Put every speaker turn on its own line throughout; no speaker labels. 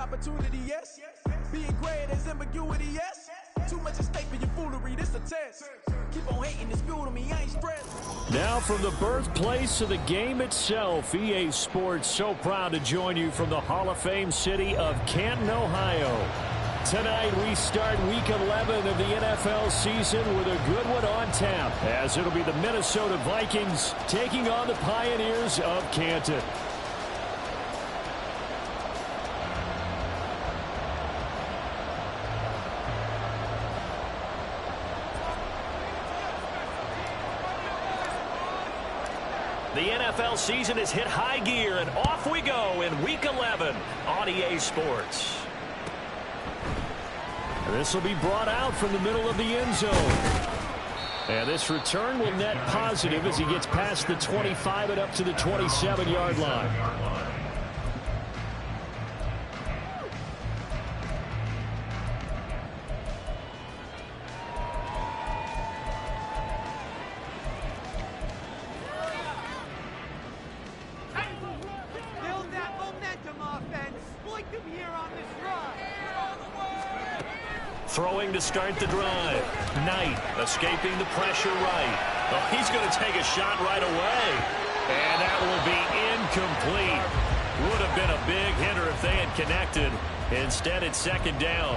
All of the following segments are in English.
opportunity, yes. Being great as ambiguity, yes. Too much at stake for your foolery, this a test. Keep on hating, it's fuel to me, I ain't stressed.
Now from the birthplace of the game itself, EA Sports so proud to join you from the Hall of Fame city of Canton, Ohio. Tonight we start Week 11 of the NFL season with a good one on tap, as it'll be the Minnesota Vikings taking on the Pioneers of Canton.
The NFL season has hit high gear, and off we go in Week 11 on EA Sports.
This will be brought out from the middle of the end zone. And this return will net positive as he gets past the 25 and up to the 27-yard line.
Build that momentum offense. Like them here on this run.
Throwing to start the drive. Knight escaping the pressure right. Oh, he's going to take a shot right away. And that will be incomplete. Would have been a big hitter if they had connected. Instead, it's second down.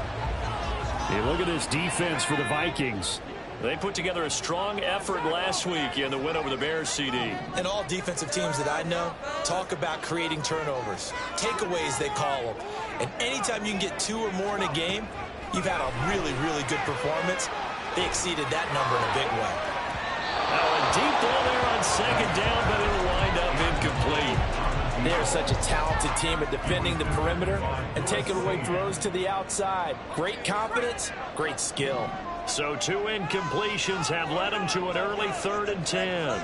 Hey, look at this defense for the Vikings.
They put together a strong effort last week in the win over the Bears, CD.
And all defensive teams that I know talk about creating turnovers. Takeaways, they call them. And anytime you can get 2 or more in a game, you've had a really, really good performance. They exceeded that number in a big way.
Now a deep ball there on second down, but it'll wind up incomplete.
They're such a talented team at defending the perimeter and taking away throws to the outside. Great confidence, great skill.
So 2 incompletions have led him to an early 3rd and 10.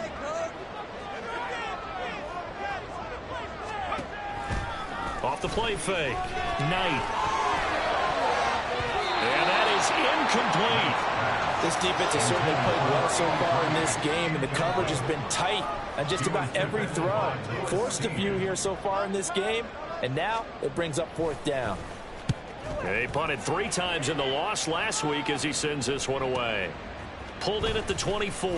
Off the play fake. Knight. And that is incomplete.
This defense has certainly played well so far in this game, and the coverage has been tight on just about every throw. Forced a few here so far in this game, and now it brings up 4th down.
He punted 3 times in the loss last week as he sends this one away. Pulled in at the 24.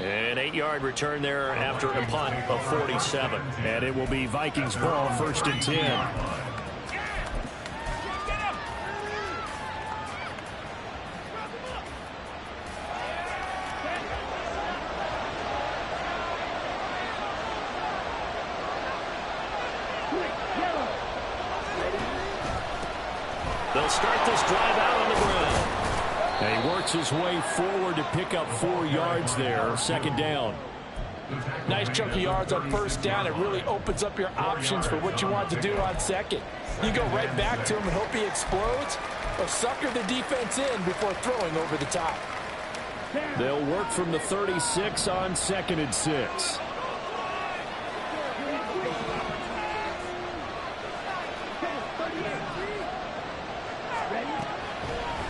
An 8-yard return there after a punt of 47.
And it will be Vikings ball, 1st and 10.
They'll start this drive out on the ground.
And he works his way forward to pick up 4 yards there. 2nd down.
Nice chunk of yards on 1st down. It really opens up your options for what you want to do on 2nd. You go right back to him and hope he explodes, or sucker the defense in before throwing over the top.
They'll work from the 36 on 2nd and 6.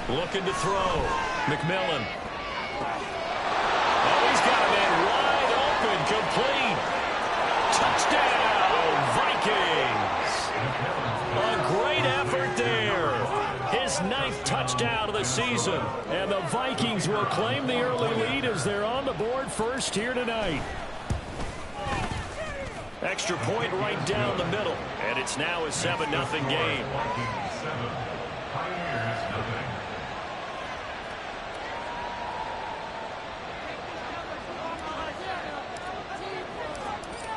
Looking to throw. McMillan. Oh, he's got a man wide open. Complete. Touchdown, Vikings. A great effort there. His 9th touchdown of the season.
And the Vikings will claim the early lead as they're on the board first here tonight.
Extra point right down the middle. And it's now a 7-0 game.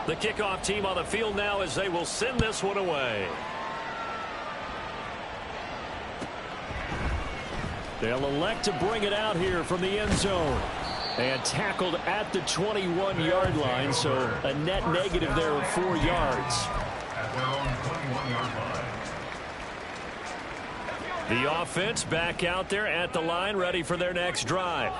The kickoff team on the field now as they will send this one away.
They'll elect to bring it out here from the end zone. And tackled at the 21-yard line, so a net negative there of 4 yards.
The offense back out there at the line, ready for their next drive.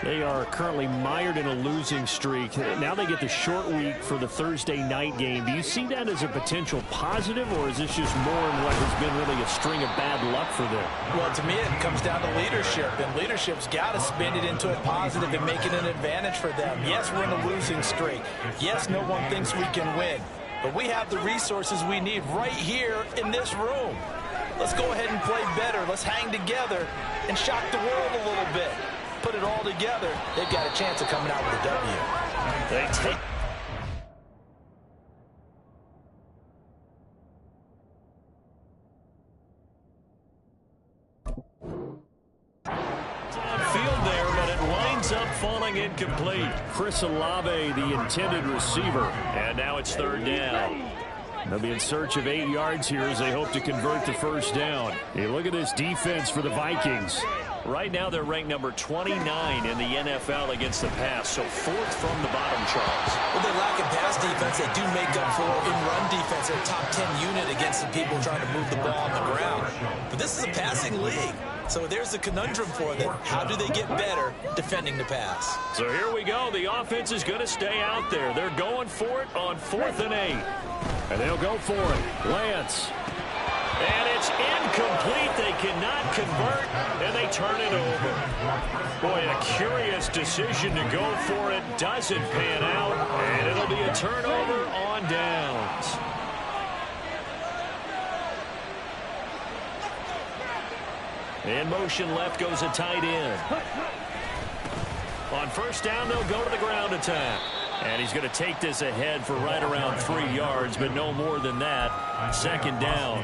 They are currently mired in a losing streak. Now they get the short week for the Thursday night game. Do you see that as a potential positive, or is this just more in what has been really a string of bad luck for them?
Well, to me, it comes down to leadership, and leadership's got to spin it into a positive and make it an advantage for them. Yes, we're in a losing streak. Yes, no one thinks we can win.
but we have the resources we need right here in this room. Let's go ahead and play better. Let's hang together and shock the world a little bit. Put it all together, they've got a chance of coming out with a W.
They take field there, but it winds up falling incomplete.
Chris Olave, the intended receiver. And now it's third down. They'll be in search of 8 yards here as they hope to convert the first down. Hey, look at this defense for the Vikings.
Right now they're ranked number 29 in the NFL against the pass, so 4th from the bottom, Charles.
Well, they lack in pass defense. They do make up for in run defense. They're a top 10 unit against the people trying to move the ball on the ground. But this is a passing league. So there's the conundrum for them. How do they get better defending the pass?
So here we go. The offense is going to stay out there. They're going for it on 4th and 8.
And they'll go for it. Lance.
And it's incomplete. They cannot convert, and they turn it over. Boy, a curious decision to go for it. Doesn't pan out, and it'll be a turnover on downs. In motion left goes a tight end. On first down, they'll go to the ground attack. And he's going to take this ahead for right around 3 yards, but no more than that. Second down.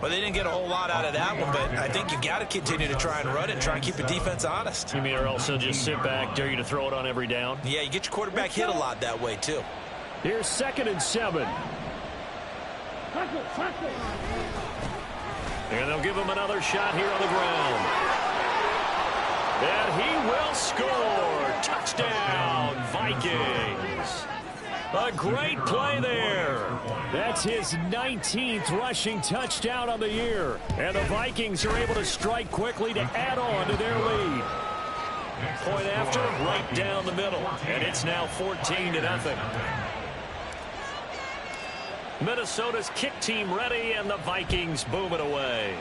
Well, they didn't get a whole lot out of that one, but I think you got to continue to try and run it and try and keep the defense honest.
You mean or else they'll just sit back, dare you to throw it on every down?
Yeah, you get your quarterback hit a lot that way, too.
Here's 2nd and 7.
And they'll give him another shot here on the ground. And he will score. Touchdown, Vikings. A great play there.
That's his 19th rushing touchdown on the year. And the Vikings are able to strike quickly to add on to their lead.
Point after, right down the middle. And it's now 14-0. Minnesota's kick team ready, and the Vikings boom it away.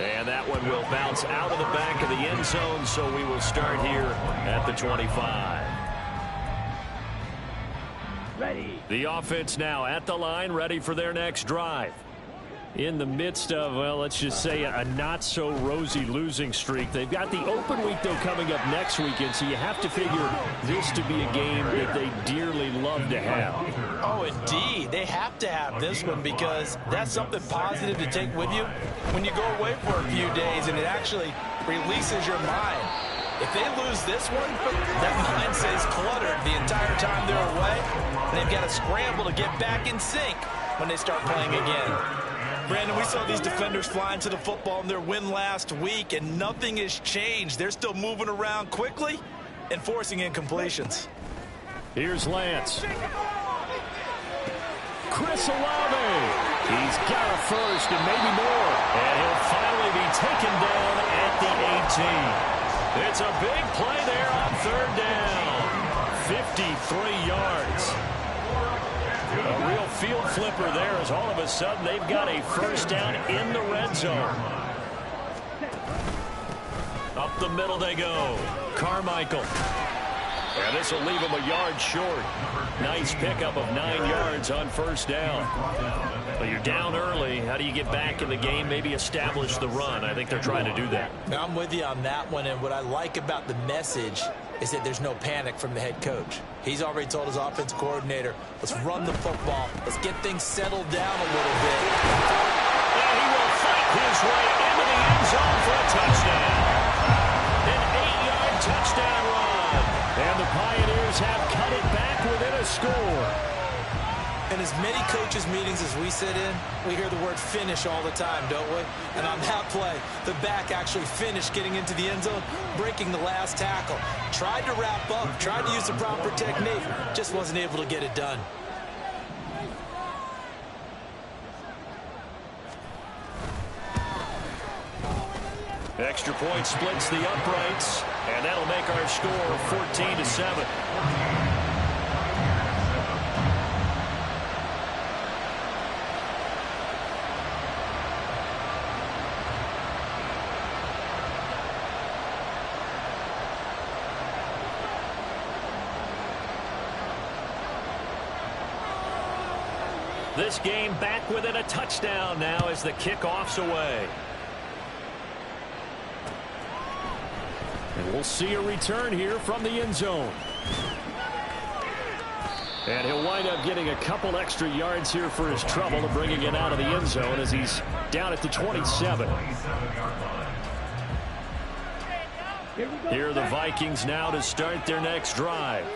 And that one will bounce out of the back of the end zone, so we will start here at the 25.
Ready. The offense now at the line, ready for their next drive. In the midst of, well, let's just say a not-so-rosy losing streak. They've got the open week, though, coming up next weekend, so you have to figure this to be a game that they dearly love to have.
Oh, indeed. They have to have this one because that's something positive to take with you when you go away for a few days, and it actually releases your mind. If they lose this one, that mind stays cluttered the entire time they're away, and they've got to scramble to get back in sync when they start playing again. Brandon, we saw these defenders flying to the football in their win last week, and nothing has changed. They're still moving around quickly and forcing incompletions.
Here's Lance. Chris Olave. He's got a first and maybe more.
And he'll finally be taken down at the 18. It's a big play there on third down. 53 yards. A real field flipper there as all of a sudden they've got a first down in the red zone. Up the middle they go. Carmichael. And this will leave him a yard short. Nice pickup of 9 yards on first down. But you're down early. How do you get back in the game, maybe establish the run? I think they're trying to do that.
Now, I'm with you on that one, and what I like about the message is that there's no panic from the head coach. He's already told his offensive coordinator, let's run the football. Let's get things settled down a little bit.
And he will fight his way into the end zone for a touchdown. An 8-yard touchdown run.
And the Pioneers have cut it back within a score.
In as many coaches' meetings as we sit in, we hear the word finish all the time, don't we? And on that play, the back actually finished getting into the end zone, breaking the last tackle. Tried to wrap up, tried to use the proper technique, just wasn't able to get it done.
Extra point splits the uprights, and that'll make our score 14-7.
This game back within a touchdown now as the kickoff's away. And we'll see a return here from the end zone. And he'll wind up getting a couple extra yards here for his trouble to bringing it out of the end zone as he's down at the 27. Here are the Vikings now to start their next drive.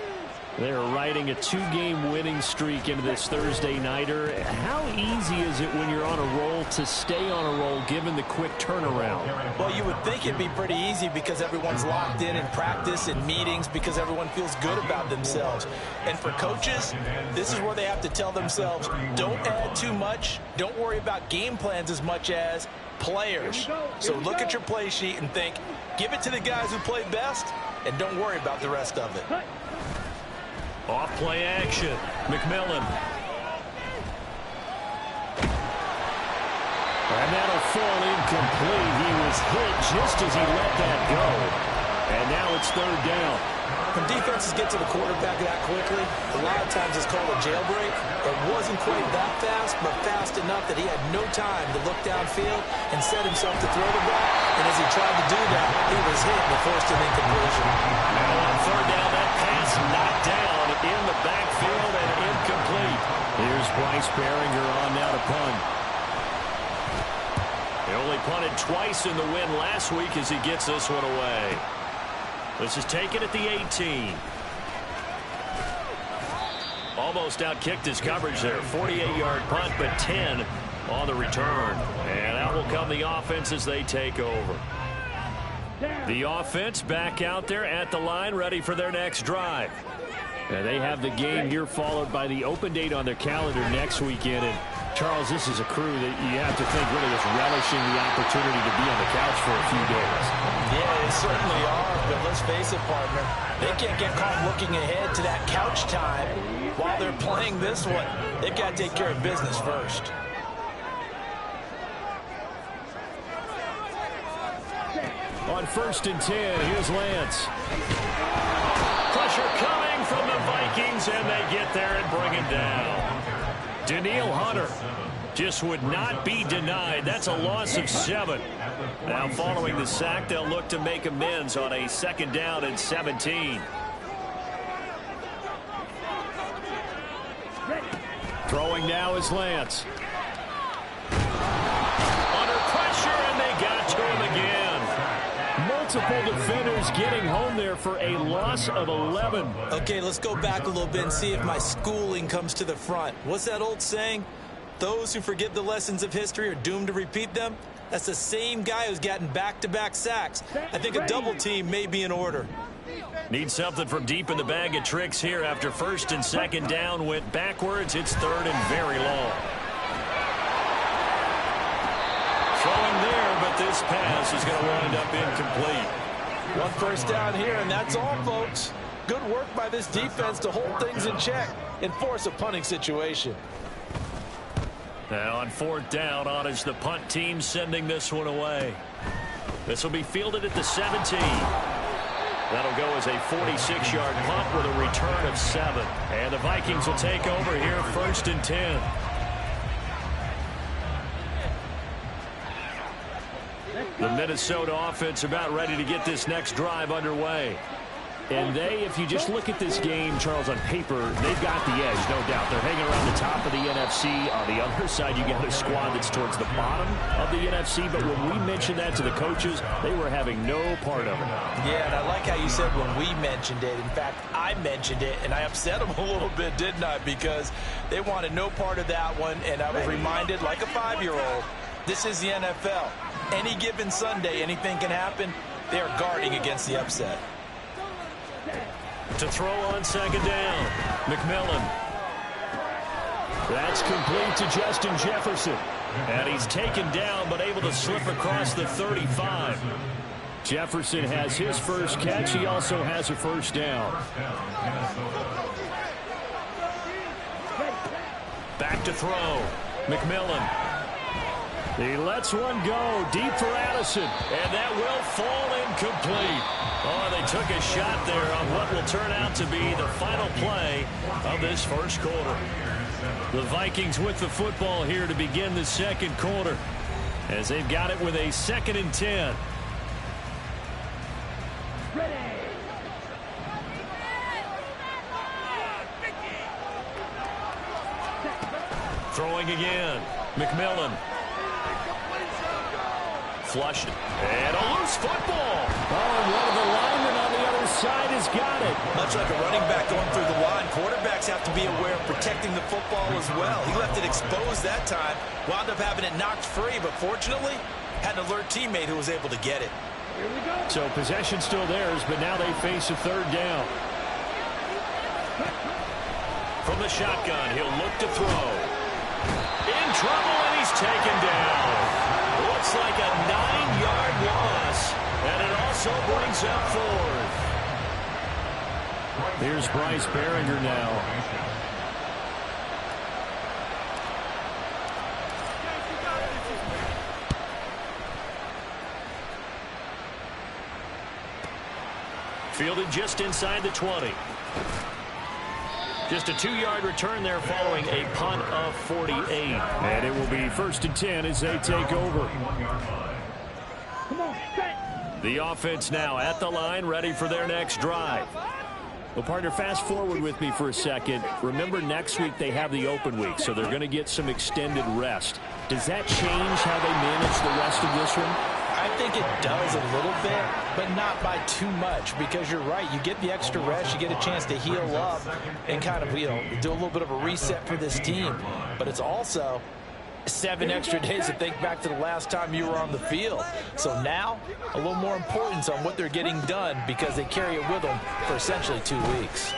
They're riding a 2-game winning streak into this Thursday nighter. How easy is it when you're on a roll to stay on a roll given the quick turnaround?
Well, you would think it'd be pretty easy because everyone's locked in practice and meetings because everyone feels good about themselves. And for coaches, this is where they have to tell themselves, don't add too much. Don't worry about game plans as much as players. So look at your play sheet and think, give it to the guys who play best and don't worry about the rest of it.
Off play action. McMillan. And that'll fall incomplete. He was hit just as he let that go. And now it's third down.
When defenses get to the quarterback that quickly, a lot of times it's called a jailbreak. It wasn't quite that fast, but fast enough that he had no time to look downfield and set himself to throw the ball. And as he tried to do that, he was hit and forced an incompletion.
Now on third down, that pass knocked down in the backfield and incomplete. Here's Bryce Behringer on now to punt. He only punted twice in the win last week as he gets this one away. This is taken at the 18. Almost outkicked his coverage there. 48-yard punt, but 10 on the return. And out will come the offense as they take over. The offense back out there at the line, ready for their next drive. And they have the game here followed by the open date on their calendar next weekend. And Charles, this is a crew that you have to think really is relishing the opportunity to be on the couch for a few days.
Yeah, they certainly are, but let's face it, partner. They can't get caught looking ahead to that couch time while they're playing this one. They've got to take care of business first.
On 1st and 10, here's Lance. Pressure coming from the Vikings, and they get there and bring him down. Danielle Hunter just would not be denied. That's a loss of 7. Now following the sack, they'll look to make amends on a 2nd down and 17. Throwing now is Lance. Under pressure, and they got to him again. Multiple defenders getting home there for a loss of 11.
Okay, let's go back a little bit and see if my schooling comes to the front. What's that old saying? Those who forget the lessons of history are doomed to repeat them. That's the same guy who's gotten back-to-back sacks. I think a double team may be in order.
Need something from deep in the bag of tricks here after 1st and 2nd down went backwards. It's 3rd and very long. Throwing there, but this pass is going to wind up incomplete.
1 first down here, and that's all, folks. Good work by this defense to hold things in check and force a punting situation.
Now on 4th down, on is the punt team sending this one away. This will be fielded at the 17. That'll go as a 46-yard punt with a return of 7. And the Vikings will take over here 1st and 10. The Minnesota offense about ready to get this next drive underway. And they, if you just look at this game, Charles, on paper, they've got the edge, no doubt. They're hanging around the top of the NFC. On the other side, you got a squad that's towards the bottom of the NFC. But when we mentioned that to the coaches, they were having no part of it.
Yeah, and I like how you said when we mentioned it. In fact, I mentioned it, and I upset them a little bit, didn't I? Because they wanted no part of that one, and I was reminded, like a 5-year-old, this is the NFL. Any given Sunday, anything can happen. They are guarding against the upset.
To throw on 2nd down, McMillan. That's complete to Justin Jefferson. And he's taken down, but able to slip across the 35. Jefferson has his first catch. He also has a 1st down. Back to throw. McMillan. He lets one go deep for Addison, and that will fall incomplete. Oh, they took a shot there on what will turn out to be the final play of this 1st quarter. The Vikings with the football here to begin the second quarter, as they've got it with a 2nd and 10. Throwing again. McMillan. Flushed it. And a loose football. Oh, and one of the linemen on the other side has got it.
Much like a running back going through the line, quarterbacks have to be aware of protecting the football as well. He left it exposed that time. Wound up having it knocked free, but fortunately, had an alert teammate who was able to get it.
So possession still theirs, but now they face a 3rd down. From the shotgun, he'll look to throw. In trouble, and he's taken down. Looks like a 9-yard loss, and it also brings up 4th. Here's Bryce Behringer now. Fielded just inside the 20. Just a 2-yard return there following a punt of 48. And it will be 1st and 10 as they take over. The offense now at the line, ready for their next drive. Well, partner, fast forward with me for a second. Remember, next week they have the open week, so they're going to get some extended rest. Does that change how they manage the rest of this one?
I think it does a little bit, but not by too much, because you're right. You get the extra rest, you get a chance to heal up and kind of, do a little bit of a reset for this team. But it's also 7 extra days to think back to the last time you were on the field. So now, a little more importance on what they're getting done, because they carry it with them for essentially 2 weeks.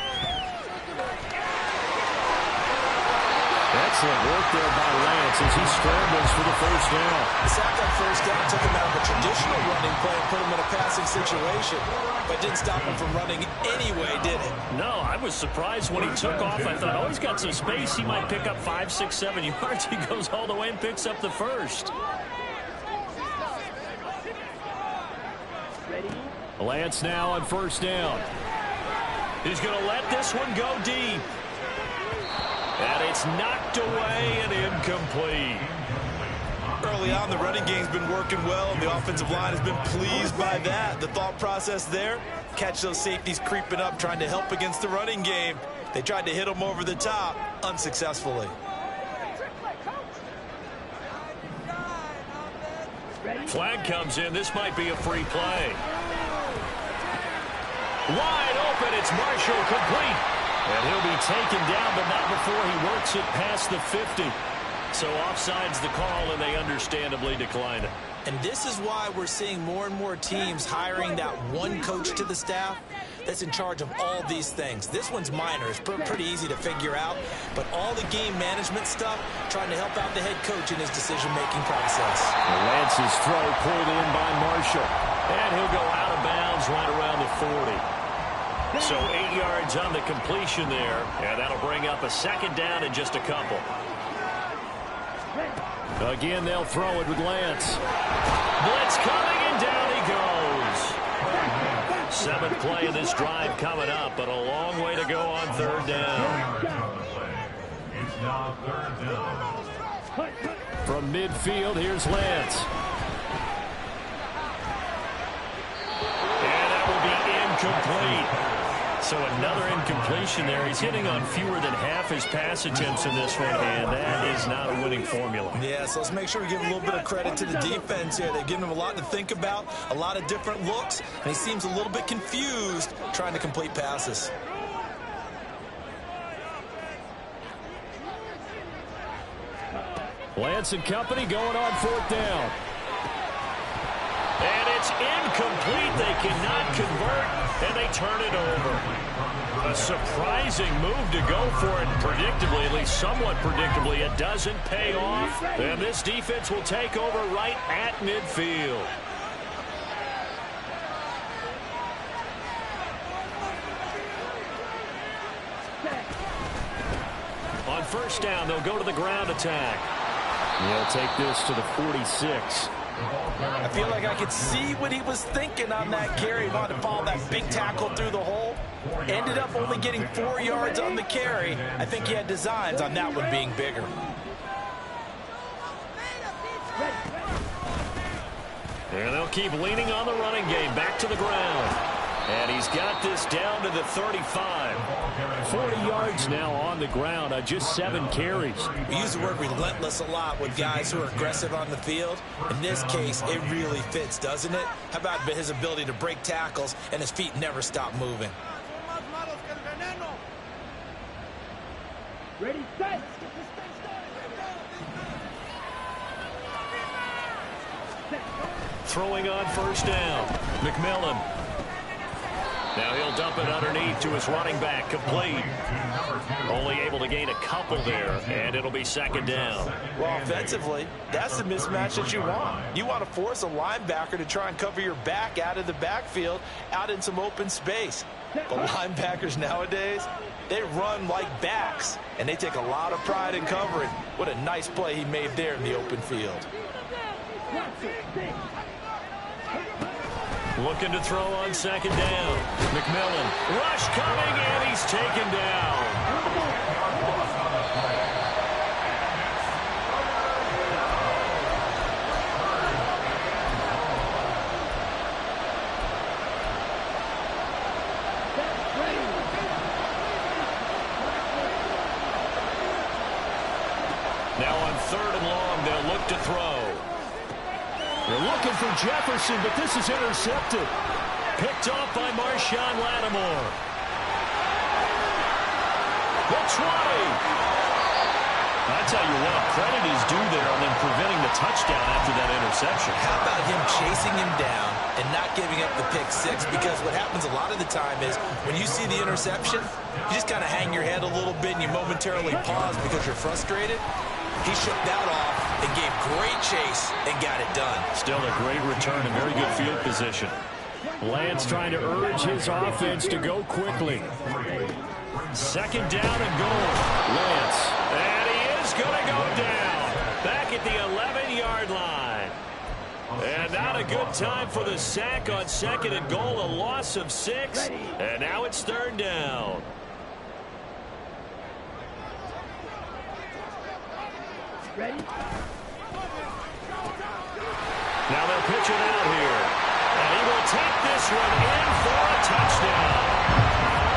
Excellent work there by Lance as he scrambles for the 1st down.
The sack on 1st down took him out of a traditional running play and put him in a passing situation, but didn't stop him from running anyway, did it?
No, I was surprised when he took off. I thought, oh, he's got some space. He might pick up 5, 6, 7 yards. He goes all the way and picks up the 1st. Lance now on 1st down. He's going to let this one go deep. And it's knocked away and incomplete.
Early on, the running game's been working well, and the offensive line has been pleased by that. The thought process there, catch those safeties creeping up, trying to help against the running game. They tried to hit them over the top, unsuccessfully.
Flag comes in. This might be a free play. Wide open. It's Marshall, complete. And he'll be taken down, but not before he works it past the 50. So offside's the call, and they understandably decline it.
And this is why we're seeing more and more teams hiring that one coach to the staff that's in charge of all these things. This one's minor. It's pretty easy to figure out. But all the game management stuff, trying to help out the head coach in his decision-making process.
Lance's throw pulled in by Marshall. And he'll go out of bounds right around the 40. So 8 yards on the completion there, and that'll bring up a 2nd down in just a couple. Again, they'll throw it with Lance. Blitz coming, and down he goes. 7th play of this drive coming up, but a long way to go on 3rd down.
It's now 3rd down.
From midfield, here's Lance. And that will be incomplete. So another incompletion there. He's hitting on fewer than half his pass attempts in this one, and that is not a winning formula.
Yeah, so let's make sure we give a little bit of credit to the defense here. They've given him a lot to think about, a lot of different looks, and he seems a little bit confused trying to complete passes.
Lance and company going on 4th down. And it's incomplete. They cannot convert, and they turn it over. A surprising move to go for it, predictably, at least somewhat predictably. It doesn't pay off, and this defense will take over right at midfield. On 1st down, they'll go to the ground attack. They'll take this to the 46.
I feel like I could see what he was thinking on that carry. He wanted to follow that big tackle through the hole. Ended up only getting 4 yards on the carry. I think he had designs on that one being bigger.
And they'll keep leaning on the running game. Back to the ground. And he's got this down to the 35. 40 yards now on the ground on just 7 carries.
We use the word relentless a lot with guys who are aggressive on the field. In this case, it really fits, doesn't it? How about his ability to break tackles and his feet never stop moving?
Ready, set.
Throwing on first down. McMillan. Now he'll dump it underneath to his running back. Complete. Only able to gain a couple there, and it'll be second down.
Well, offensively, that's the mismatch that you want. You want to force a linebacker to try and cover your back out of the backfield, out in some open space. But linebackers nowadays, they run like backs, and they take a lot of pride in covering. What a nice play he made there in the open field.
Looking to throw on second down. McMillan. Rush coming, and he's taken down. Now on 3rd and long, they'll look to throw. They're looking for Jefferson, but this is intercepted. Picked off by Marshawn Lattimore. The 20. I tell you what, credit is due there on them preventing the touchdown after that interception.
How about him chasing him down and not giving up the pick six? Because what happens a lot of the time is when you see the interception, you just kind of hang your head a little bit and you momentarily pause because you're frustrated. He shook that off and gave great chase and got it done.
Still a great return and very good field position. Lance trying to urge his offense to go quickly. Second down and goal. Lance. And he is going to go down. Back at the 11-yard line. And not a good time for the sack on second and goal. A loss of 6. And now it's 3rd down.
Ready?
Now they'll pitch it out here. And he will take this one in for a touchdown.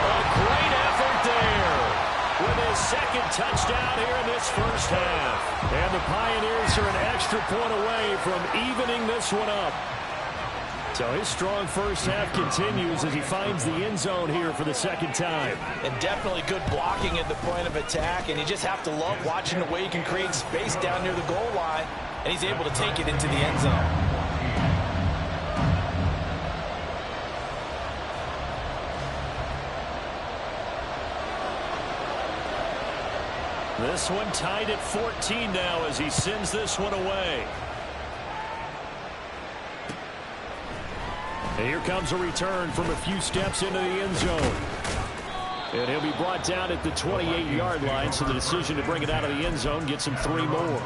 A great effort there with his second touchdown here in this first half. And the Pioneers are an extra point away from evening this one up. So his strong first half continues as he finds the end zone here for the second time.
And definitely good blocking at the point of attack, and you just have to love watching the way he can create space down near the goal line, and he's able to take it into the end zone.
This one tied at 14 now as he sends this one away. And here comes a return from a few steps into the end zone. And he'll be brought down at the 28-yard line, so the decision to bring it out of the end zone gets him 3 more.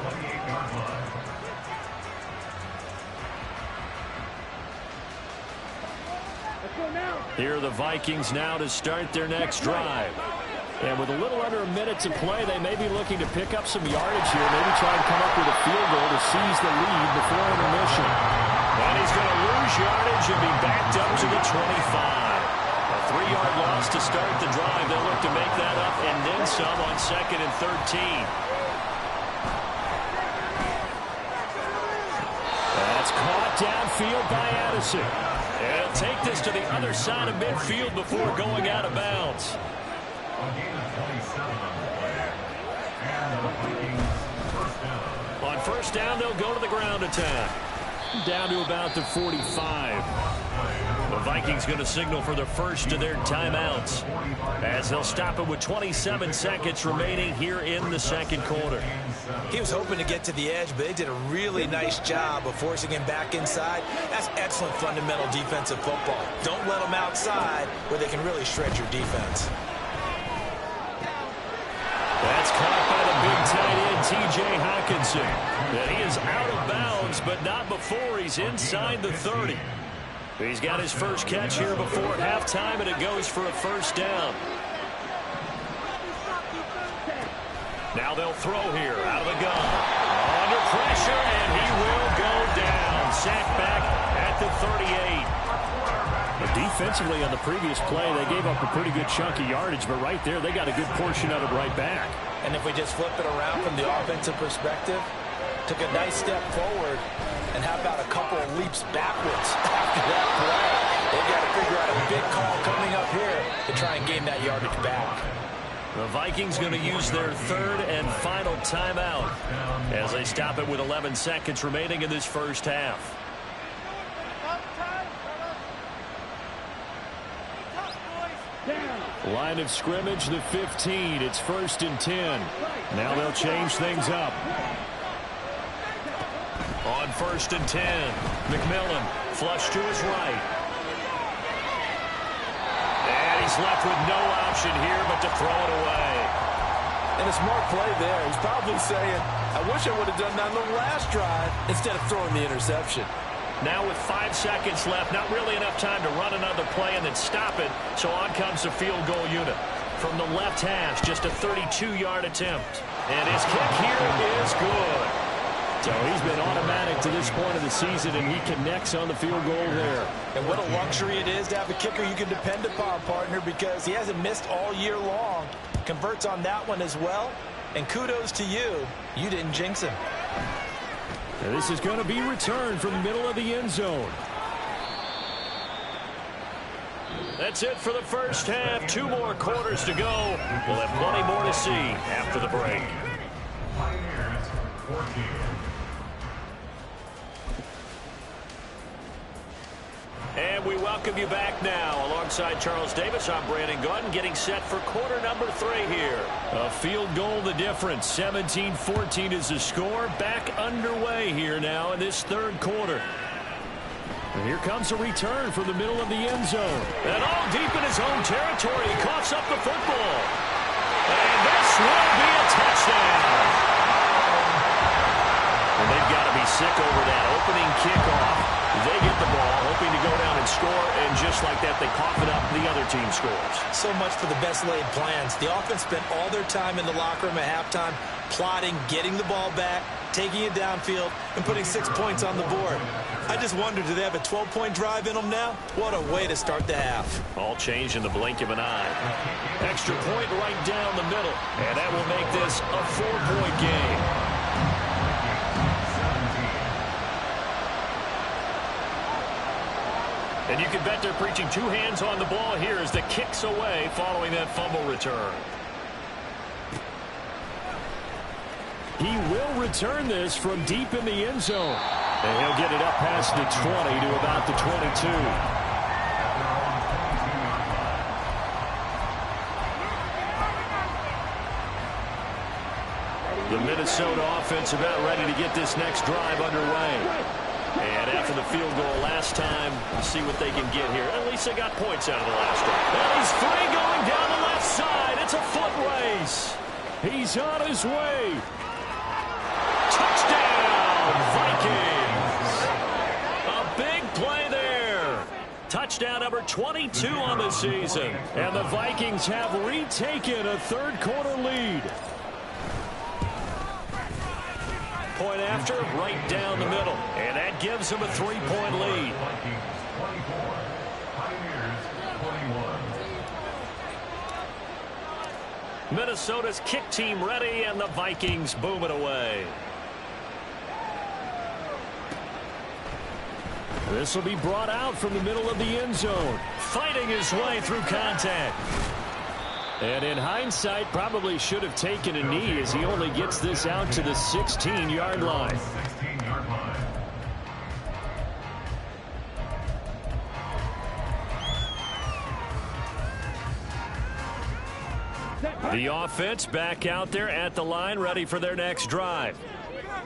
Here are the Vikings now to start their next drive. And with a little under a minute to play, they may be looking to pick up some yardage here, maybe try and come up with a field goal to seize the lead before intermission. And he's going to lose yardage and be backed up to the 25. A 3-yard loss to start the drive. They'll look to make that up and then some on 2nd and 13. That's caught downfield by Addison. And he'll take this to the other side of midfield before going out of bounds. On first down, they'll go to the ground attack. Down to about the 45. The Vikings going to signal for the first of their timeouts as they'll stop it with 27 seconds remaining here in the second quarter.
He was hoping to get to the edge, but they did a really nice job of forcing him back inside. That's excellent fundamental defensive football. Don't let them outside where they can really shred your defense.
That's caught by the big tight end, T.J. Hawkinson. And he is out of bounds, but not before he's inside the 30. He's got his first catch here before halftime, and it goes for a first down. Now they'll throw here out of the gun. Under pressure, and he will go down. Sacked back at the 38. But defensively on the previous play, they gave up a pretty good chunk of yardage, but right there, they got a good portion of it right back.
And if we just flip it around from the offensive perspective, took a nice step forward, and how about a couple of leaps backwards after that play? They've got to figure out a big call coming up here to try and gain that yardage back.
The Vikings going to use their third and final timeout as they stop it with 11 seconds remaining in this first half. Line of scrimmage, the 15. It's 1st and 10. Now they'll change things up. On 1st and 10, McMillan flush to his right. And he's left with no option here but to throw it away.
And a smart play there. He's probably saying, I wish I would have done that on the last drive instead of throwing the interception.
Now with 5 seconds left, not really enough time to run another play and then stop it. So on comes the field goal unit. From the left hash, just a 32-yard attempt. And his kick here is good. So he's been automatic to this point of the season, and he connects on the field goal there.
And what a luxury it is to have a kicker you can depend upon, partner, because he hasn't missed all year long. Converts on that one as well. And kudos to you. You didn't jinx him.
And this is going to be returned from the middle of the end zone. That's it for the first half. 2 more quarters to go. We'll have plenty more to see after the break.
Pioneers 14.
And we welcome you back now. Alongside Charles Davis, I'm Brandon Gordon, getting set for quarter number 3 here. A field goal the difference. 17-14 is the score. Back underway here now in this third quarter. And here comes a return from the middle of the end zone. And all deep in his own territory. He coughs up the football. And this will be a touchdown. And they've got to be sick over that opening kickoff. They get the ball, hoping to go down and score, and just like that, they cough it up, and the other team scores.
So much for the best laid plans. The offense spent all their time in the locker room at halftime, plotting, getting the ball back, taking it downfield, and putting 6 points on the board. I just wonder, do they have a 12-point drive in them now? What a way to start the half.
All changed in the blink of an eye. Extra point right down the middle, and that will make this a 4-point game. And you can bet they're preaching 2 hands on the ball here as the kick's away following that fumble return. He will return this from deep in the end zone. And he'll get it up past the 20 to about the 22. The Minnesota offense about ready to get this next drive underway. And after the field goal last time, we'll see what they can get here. At least they got points out of the last one. And he's free going down the left side. It's a foot race. He's on his way. Touchdown, Vikings. A big play there. Touchdown number 22 on the season. And the Vikings have retaken a third-quarter lead. Point after, right down the middle. And that gives them a 3-point lead.
Vikings 24. Pioneers 21.
Minnesota's kick team ready, and the Vikings boom it away. This will be brought out from the middle of the end zone. Fighting his way through contact. And in hindsight, probably should have taken a knee as he only gets this out to the 16-yard line.
16-yard line.
The offense back out there at the line, ready for their next drive.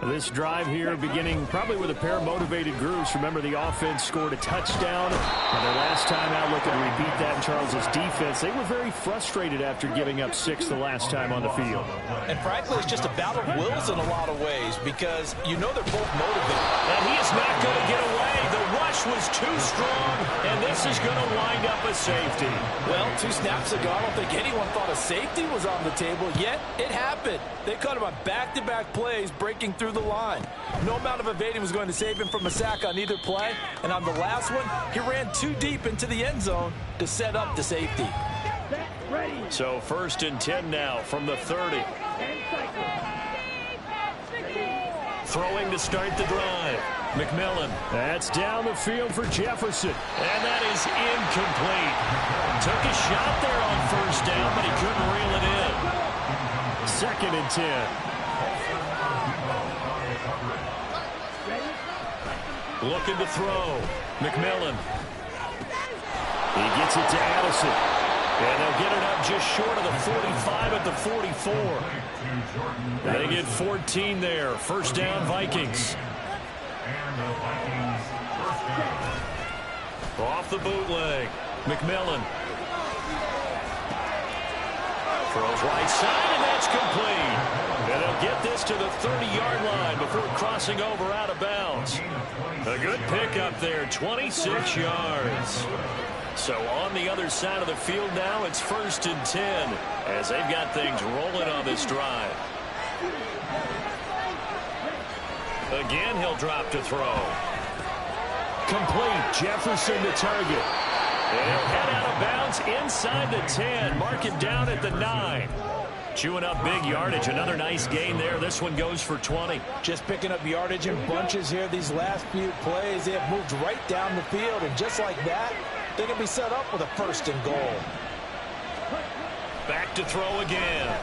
This drive here beginning probably with a pair of motivated groups. Remember, the offense scored a touchdown. And their last time out looking to repeat that in Charles's defense. They were very frustrated after giving up 6 the last time on the field.
And frankly, it's just a battle of wills in a lot of ways because you know they're both motivated.
And he is not going to get away. The rush was too strong, and this is going to wind up a safety.
Well, 2 snaps ago, I don't think anyone thought a safety was on the table, yet it happened. They caught him on back-to-back plays, breaking through the line. No amount of evading was going to save him from a sack on either play, and on the last one, he ran too deep into the end zone to set up the safety.
So 1st and 10 now from the 30.
Throwing to start the drive. McMillan.
That's down the field for Jefferson.
And that is incomplete. Took a shot there on 1st down, but he couldn't reel it in.
2nd and 10.
Looking to throw. McMillan.
He gets it to Addison.
And they'll get it up just short of the 45 at the 44. They get 14 there. 1st down, Vikings. Off the bootleg. McMillan. Throws right side, and that's complete. And they'll get this to the 30-yard line before crossing over out of bounds. A good pickup there, 26 yards. So on the other side of the field now, it's 1st and 10 as they've got things rolling on this drive. Again, he'll drop to throw.
Complete. Jefferson to target.
And he'll head out of bounds inside the 10. Mark him down at the 9. Chewing up big yardage. Another nice gain there. This one goes for 20.
Just picking up yardage in bunches here these last few plays. They have moved right down the field, and just like that, they can be set up with a 1st and goal.
Back to throw again.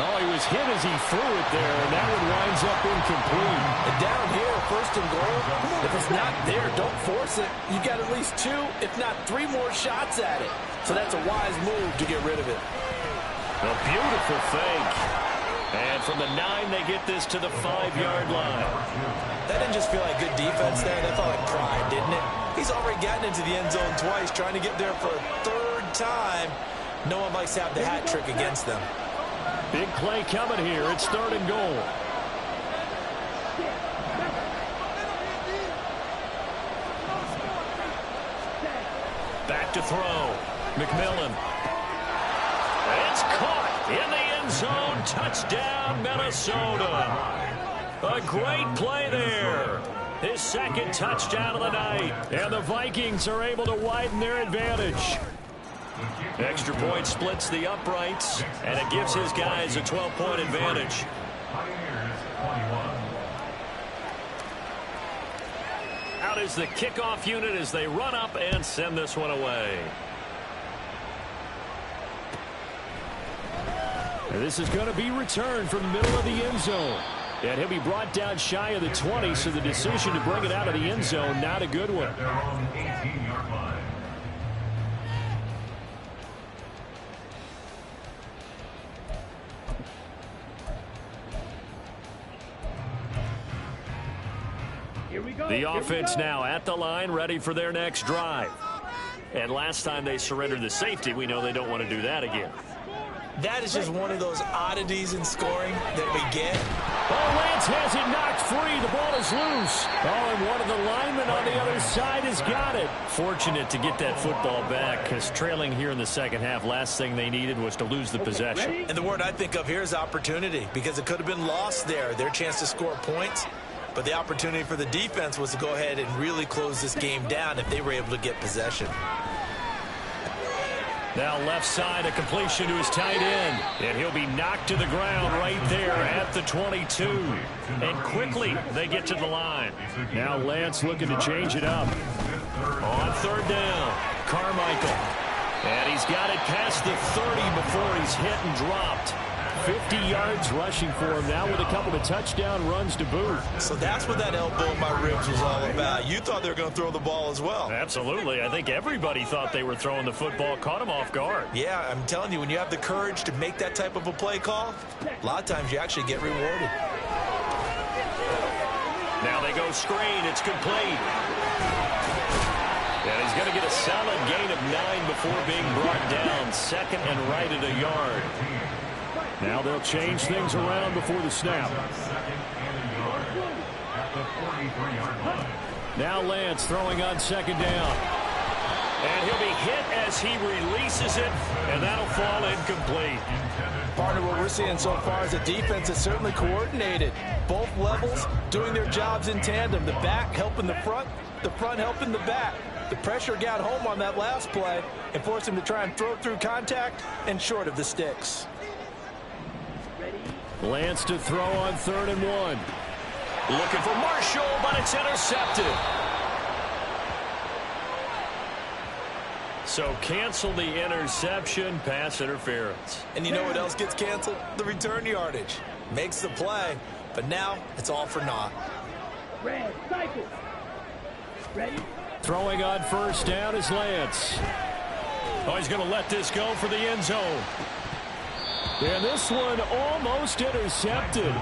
Oh, he was hit as he threw it there, and that one winds up incomplete.
And down here, 1st and goal, if it's not there, don't force it. You got at least 2, if not 3 more shots at it. So that's a wise move to get rid of it.
A beautiful fake. And from the 9, they get this to the 5-yard line.
That didn't just feel like good defense there. That felt like pride, didn't it? He's already gotten into the end zone twice, trying to get there for a 3rd time. No one likes to have the hat trick against them.
Big play coming here. It's 3rd and goal.
Back to throw. McMillan. It's caught in the end zone. Touchdown, Minnesota. A great play there. His 2nd touchdown of the night. And the Vikings are able to widen their advantage. Extra point splits the uprights, and it gives his guys a 12-point advantage. Out is the kickoff unit as they run up and send this one away.
And this is going to be returned from the middle of the end zone. And he'll be brought down shy of the 20, so the decision to bring it out of the end zone, not a good one. The offense now at the line, ready for their next drive. And last time they surrendered the safety, we know they don't want to do that again.
That is just one of those oddities in scoring that we get.
Oh, Lance has it knocked free. The ball is loose. Oh, and one of the linemen on the other side has got it.
Fortunate to get that football back, because trailing here in the 2nd half, last thing they needed was to lose the possession.
And the word I think of here is opportunity, because it could have been lost there, their chance to score points. But the opportunity for the defense was to go ahead and really close this game down if they were able to get possession.
Now left side, a completion to his tight end. And he'll be knocked to the ground right there at the 22. And quickly they get to the line.
Now Lance looking to change it up.
On 3rd down, Carmichael. And he's got it past the 30 before he's hit and dropped.
50 yards rushing for him now with a couple of touchdown runs to boot.
So that's what that elbow in my ribs was all about. You thought they were going to throw the ball as well.
Absolutely. I think everybody thought they were throwing the football, caught him off guard.
Yeah, I'm telling you, when you have the courage to make that type of a play call, a lot of times you actually get rewarded.
Now they go screen. It's complete. And he's going to get a solid gain of 9 before being brought down. Second and right at a yard.
Now they'll change things around before the snap. Now Lance throwing on second down.
And he'll be hit as he releases it, and that'll fall incomplete.
Partner, what we're seeing so far is the defense is certainly coordinated. Both levels doing their jobs in tandem. The back helping the front helping the back. The pressure got home on that last play and forced him to try and throw through contact and short of the sticks.
Lance to throw on 3rd and 1.
Looking for Marshall, but it's intercepted. So cancel the interception, pass interference.
And you know what else gets canceled? The return yardage. Makes the play, but now it's all for naught.
Red, cycle. Ready?
Throwing on 1st down is Lance.
Oh, he's going to let this go for the end zone.
And this one almost intercepted.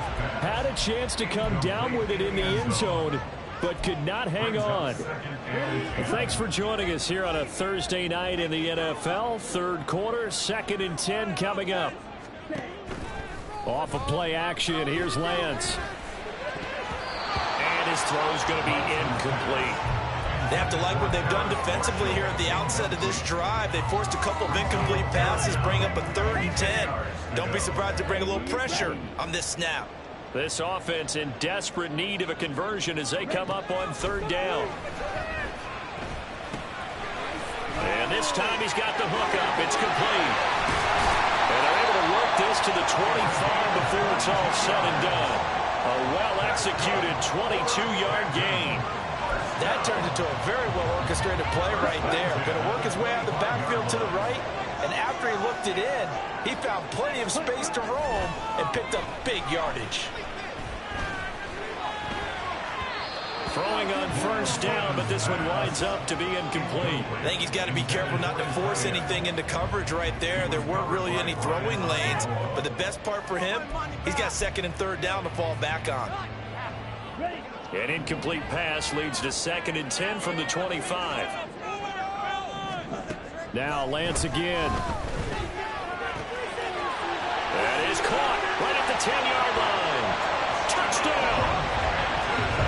Had a chance to come down with it in the end zone, but could not hang on. Well, thanks for joining us here on a Thursday night in the NFL. 3rd quarter, 2nd and 10 coming up. Off of play action, here's Lance.
And his throw's going to be incomplete.
They have to like what they've done defensively here at the outset of this drive. They forced a couple of incomplete passes, bring up a 3rd and 10. Don't be surprised to bring a little pressure on this snap.
This offense in desperate need of a conversion as they come up on 3rd down. And this time he's got the hook up. It's complete. And they're able to work this to the 25 before it's all said and done. A well-executed 22-yard gain.
That turned into a very well-orchestrated play right there. Going to work his way out of the backfield to the right, and after he looked it in, he found plenty of space to roam and picked up big yardage.
Throwing on 1st down, but this one winds up to be incomplete.
I think he's got to be careful not to force anything into coverage right there. There weren't really any throwing lanes, but the best part for him, he's got 2nd and 3rd down to fall back on.
An incomplete pass leads to 2nd and 10 from the 25.
Now Lance again.
That is caught right at the 10-yard line. Touchdown!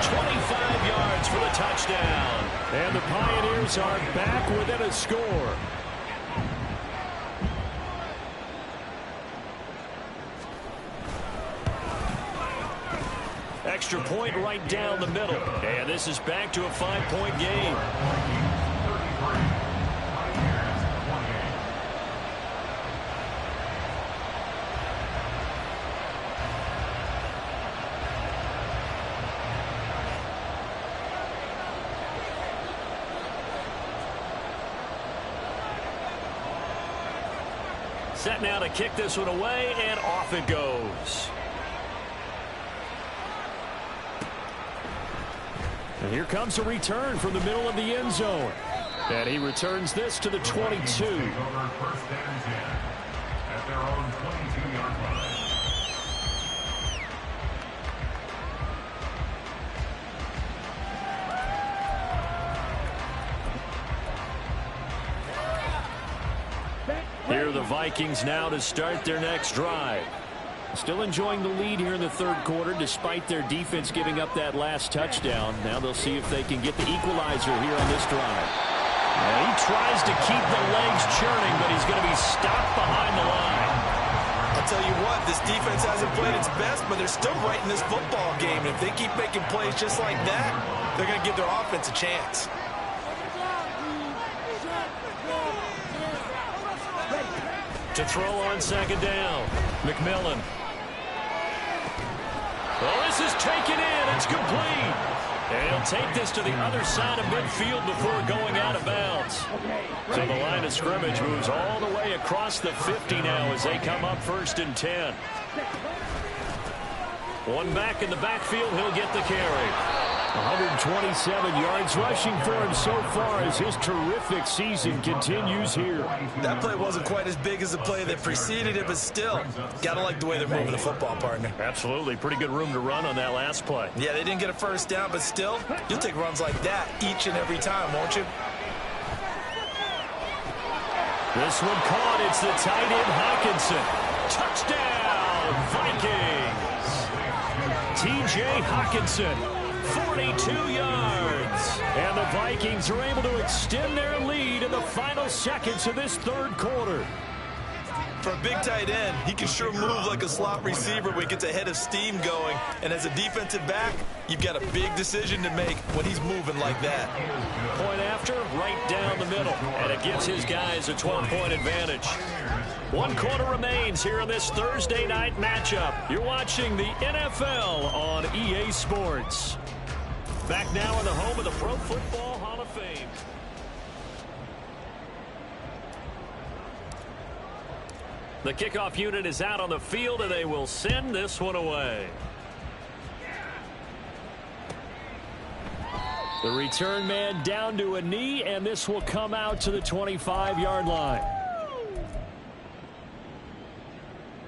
25 yards for the touchdown.
And the Pioneers are back within a score.
Extra point right down the middle. And this is back to a 5-point game. Set now to kick this one away, and off it goes.
And here comes a return from the middle of the end zone. And he returns this to the 22.
First and 10 at their own 22-yard line.
Here are the Vikings now to start their next drive. Still enjoying the lead here in the 3rd quarter despite their defense giving up that last touchdown. Now they'll see if they can get the equalizer here on this drive.
And he tries to keep the legs churning, but he's going to be stopped behind the line.
I'll tell you what, this defense hasn't played its best, but they're still right in this football game. And if they keep making plays just like that, they're going to give their offense a chance.
To throw on 2nd down, McMillan. Well, this is taken in. It's complete.
And he'll take this to the other side of midfield before going out of bounds. So the line of scrimmage moves all the way across the 50 now as they come up 1st and 10. One back in the backfield, he'll get the carry. 127 yards rushing for him so far as his terrific season continues here.
That play wasn't quite as big as the play that preceded it, but still, got to like the way they're moving the football, partner.
Absolutely. Pretty good room to run on that last play.
Yeah, they didn't get a first down, but still, you'll take runs like that each and every time, won't you?
This one caught. It's the tight end, Hawkinson. Touchdown, Vikings. T.J. Hawkinson. 42 yards. And the Vikings are able to extend their lead in the final seconds of this 3rd quarter.
For a big tight end, he can sure move like a slot receiver when he gets a head of steam going. And as a defensive back, you've got a big decision to make when he's moving like that.
Point after, right down the middle. And it gives his guys a 12-point advantage. 1 quarter remains here in this Thursday night matchup. You're watching the NFL on EA Sports. Back now in the home of the Pro Football Hall of Fame. The kickoff unit is out on the field, and they will send this one away. The return man down to a knee, and this will come out to the 25-yard line.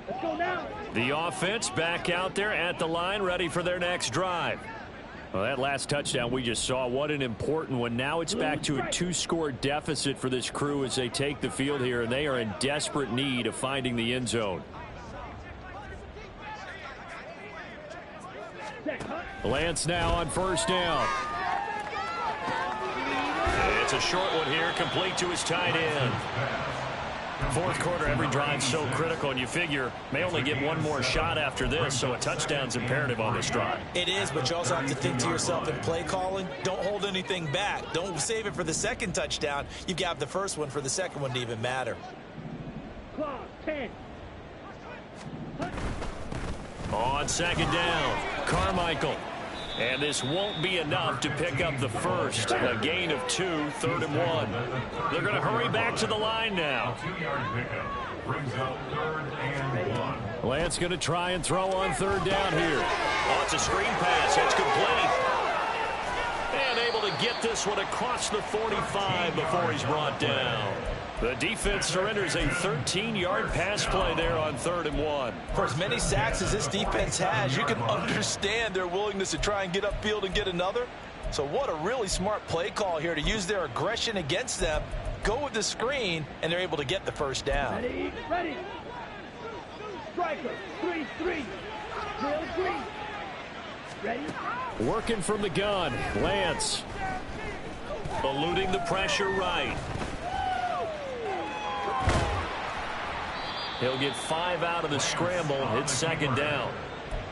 Let's go now.
The offense back out there at the line, ready for their next drive. Well, that last touchdown we just saw, what an important one. Now it's back to a 2-score deficit for this crew as they take the field here, and they are in desperate need of finding the end zone. Lance now on 1st down. It's a short one here, complete to his tight end. 4th quarter, every drive so critical, and you figure may only get one more shot after this, so a touchdown's imperative on this drive.
It is, but you also have to think to yourself in play calling, don't hold anything back. Don't save it for the 2nd touchdown. You've got the 1st one for the 2nd one to even matter.
Clock, 10.
On 2nd down, Carmichael. And this won't be enough to pick up the 1st. A gain of 2, 3rd and 1. They're going to hurry back to the line now. Lance going to try and throw on 3rd down here. Oh, it's a screen pass. It's complete. And able to get this one across the 45 before he's brought down. The defense surrenders a 13-yard pass play there on 3rd and 1.
For as many sacks as this defense has, you can understand their willingness to try and get upfield and get another. So what a really smart play call here to use their aggression against them, go with the screen, and they're able to get the 1st down.
Ready, ready. Striker, 3-3. Drill 3. Ready.
Working from the gun, Lance. Eluding the pressure right. He'll get 5 out of the scramble. It's 2nd down.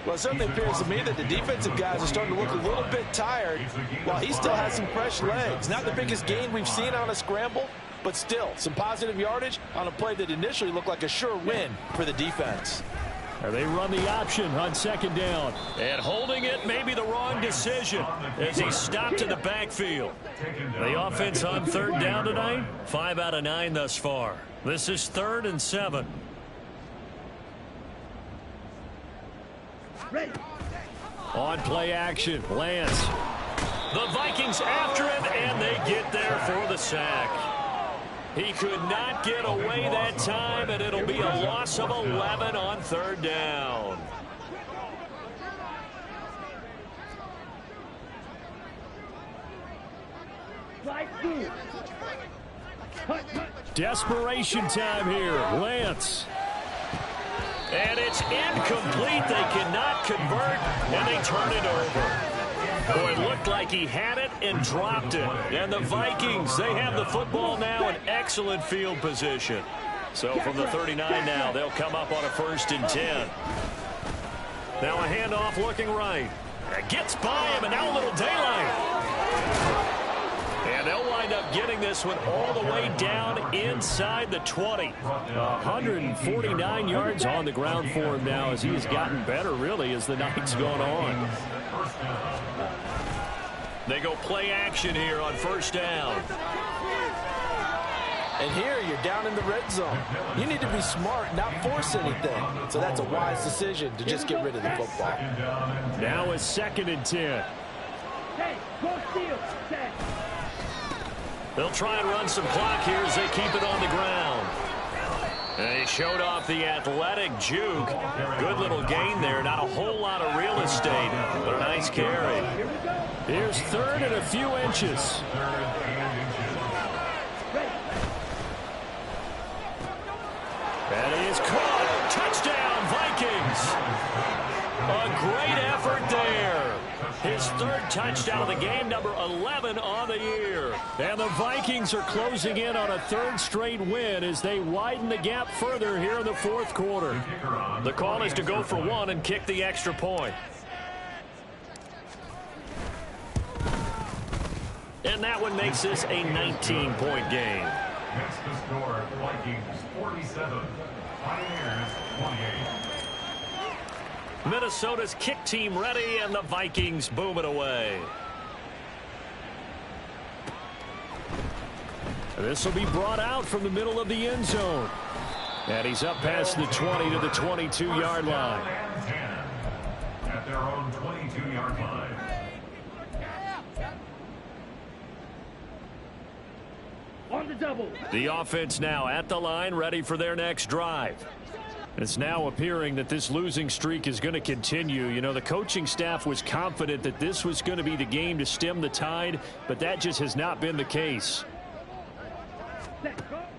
Well, it certainly appears to me that the defensive guys are starting to look a little bit tired while he still has some fresh legs. Not the biggest gain we've seen on a scramble, but still some positive yardage on a play that initially looked like a sure win for the defense.
They run the option on 2nd down. And holding it may be the wrong decision as he stopped in the backfield. The offense on 3rd down tonight, 5 out of 9 thus far. This is 3rd and 7.
Ready.
On play action, Lance. The Vikings after him, and they get there for the sack. He could not get away that time, and it'll be a loss of 11 on 3rd down. Desperation time here, Lance. And it's incomplete. They cannot convert, and they turn it over. Boy, it looked like he had it and dropped it. And the Vikings, they have the football now in excellent field position. So from the 39 now, they'll come up on a 1st and 10. Now a handoff looking right. It gets by him, and now a little daylight. And they'll wind up getting this one all the way down inside the 20. 149 yards on the ground for him now as he has gotten better, really, as the night's gone on.
They go play action here on first down.
And here you're down in the red zone. You need to be smart, not force anything. So that's a wise decision to just get rid of the football.
Now a 2nd and 10.
Hey, go steal. Set.
They'll try and run some clock here as they keep it on the ground. And he showed off the athletic juke. Good little gain there. Not a whole lot of real estate, but a nice carry.
Here's 3rd and a few inches.
And he is caught. Touchdown, Vikings. A great effort there. His 3rd touchdown of the game, number 11 on the year.
And the Vikings are closing in on a 3rd straight win as they widen the gap further here in the 4th quarter.
The call is to go for 1 and kick the extra point. And that one makes this a 19-point game.
Next to score, Vikings 47, Pioneers 28.
Minnesota's kick team ready, and the Vikings boom it away.
This will be brought out from the middle of the end zone. And he's up past the 20 to the 22-yard line.
At their own 22-yard line.
On the double.
The offense now at the line, ready for their next drive. It's now appearing that this losing streak is going to continue. You know, the coaching staff was confident that this was going to be the game to stem the tide, but that just has not been the case.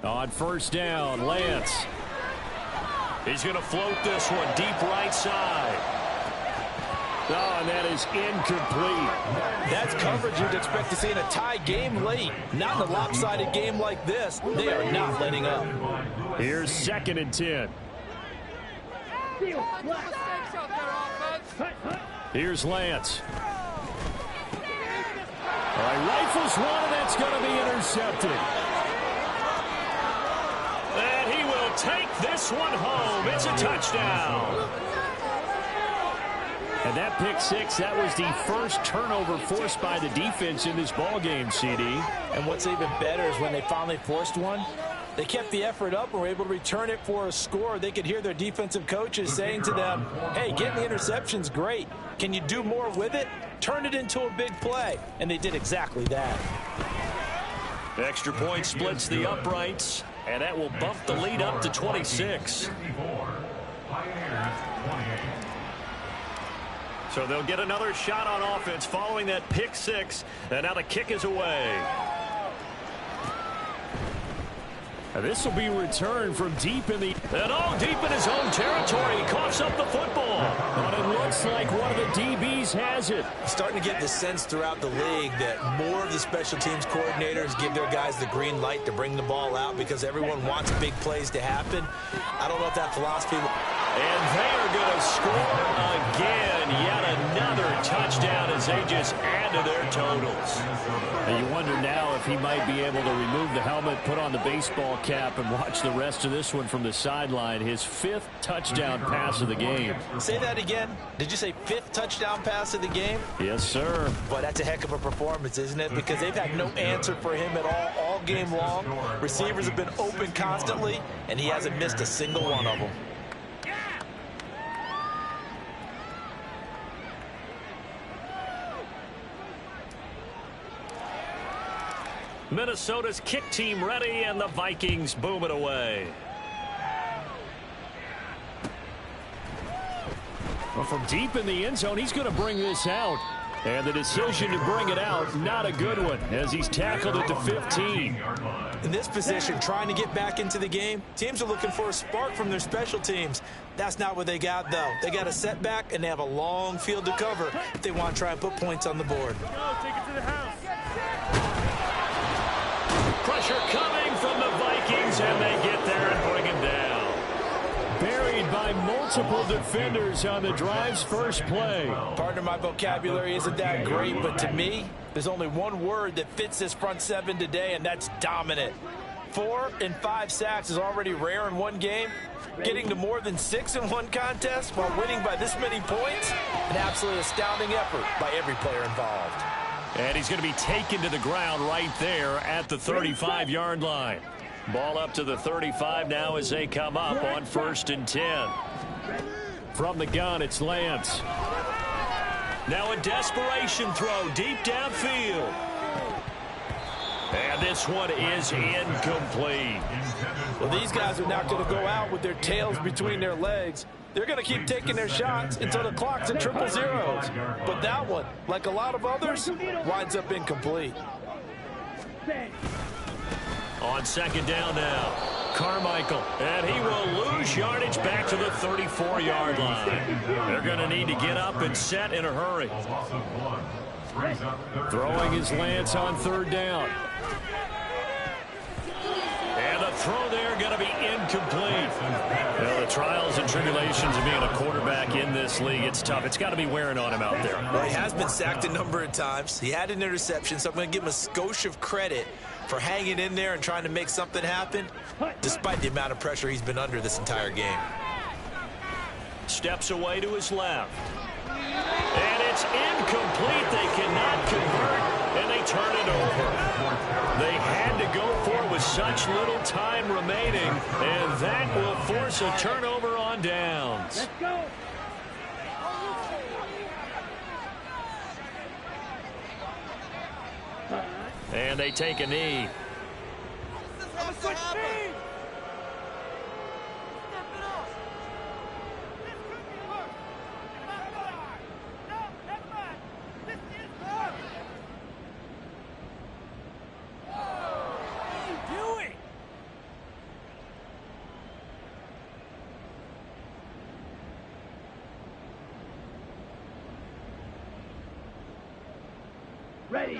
On first down, Lance.
He's going to float this one deep right side.
Oh, and that is incomplete.
That's coverage you'd expect to see in a tie game late. Not in a lopsided game like this. They are not letting up.
Here's 2nd and 10. Here's Lance. All right, rifles one, and that's going to be intercepted.
And he will take this one home. It's a touchdown.
And that pick six, that was the first turnover forced by the defense in this ballgame, CD.
And what's even better is when they finally forced one, they kept the effort up and were able to return it for a score. They could hear their defensive coaches saying to them, hey, getting the interception's great. Can you do more with it? Turn it into a big play. And they did exactly that.
Extra point splits the uprights, and that will bump the lead up to 26. So they'll get another shot on offense following that pick six, and now the kick is away.
And this will be returned from deep in the...
And all deep in his own territory. He coughs up the football.
But it looks like one of the DBs has it.
Starting to get the sense throughout the league that more of the special teams coordinators give their guys the green light to bring the ball out because everyone wants big plays to happen. I don't know if that philosophy...
And they are going to score again. Yet another touchdown as they just add to their totals.
And you wonder now if he might be able to remove the helmet, put on the baseball cap, and watch the rest of this one from the sideline. His fifth touchdown pass of the game.
Say that again. Did you say fifth touchdown pass of the game?
Yes, sir.
Boy, that's a heck of a performance, isn't it? Because they've had no answer for him at all game long. Receivers have been open constantly, and he hasn't missed a single one of them.
Minnesota's kick team ready, and the Vikings boom it away.
Well, from deep in the end zone, he's going to bring this out. And the decision to bring it out, not a good one, as he's tackled at the 15.
In this position, trying to get back into the game, teams are looking for a spark from their special teams. That's not what they got, though. They got a setback, and they have a long field to cover if they want to try and put points on the board.
Take it to the house.
Pressure coming from the Vikings, and they get there and bring him down.
Buried by multiple defenders on the drive's first play.
Partner, my vocabulary isn't that great, but to me, there's only one word that fits this front seven today, and that's dominant. 4 and 5 sacks is already rare in one game. Getting to more than 6 in one contest while winning by this many points, an absolutely astounding effort by every player involved.
And he's going to be taken to the ground right there at the 35-yard line. Ball up to the 35 now as they come up on 1st and 10. From the gun, it's Lance. Now a desperation throw deep downfield. And this one is incomplete.
Well, these guys are not going to go out with their tails between their legs. They're going to keep taking their shots until the clock's at 000. But that one, like a lot of others, winds up incomplete.
On 2nd down now, Carmichael, and he will lose yardage back to the 34-yard line. They're going to need to get up and set in a hurry. Throwing his Lance on 3rd down. And the throw there going to be incomplete. Well, the trials and tribulations of being a quarterback in this league, it's tough. It's got to be wearing on him out there.
Well, he has been sacked a number of times. He had an interception, so I'm going to give him a skosh of credit for hanging in there and trying to make something happen, despite the amount of pressure he's been under this entire game.
Steps away to his left. And it's incomplete. They cannot convert, and they turn it over. They had to go for it with such little time remaining, and that will force a turnover on downs.
Let's go.
And they take a knee.
Ready.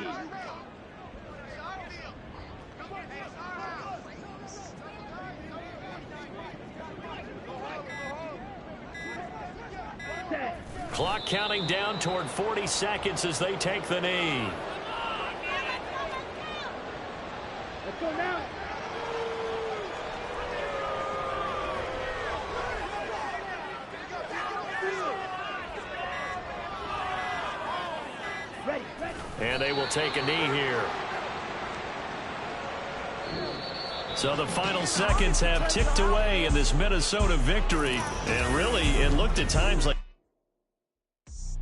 Clock counting down toward 40 seconds as they take the knee.
Let's go now. Ready.
And they will take a knee here. So the final seconds have ticked away in this Minnesota victory. And really, it looked at times like...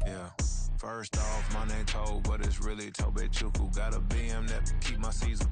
Yeah, first off, my name Toe, but it's really Tobe Chuku. Got a BM that keep my season.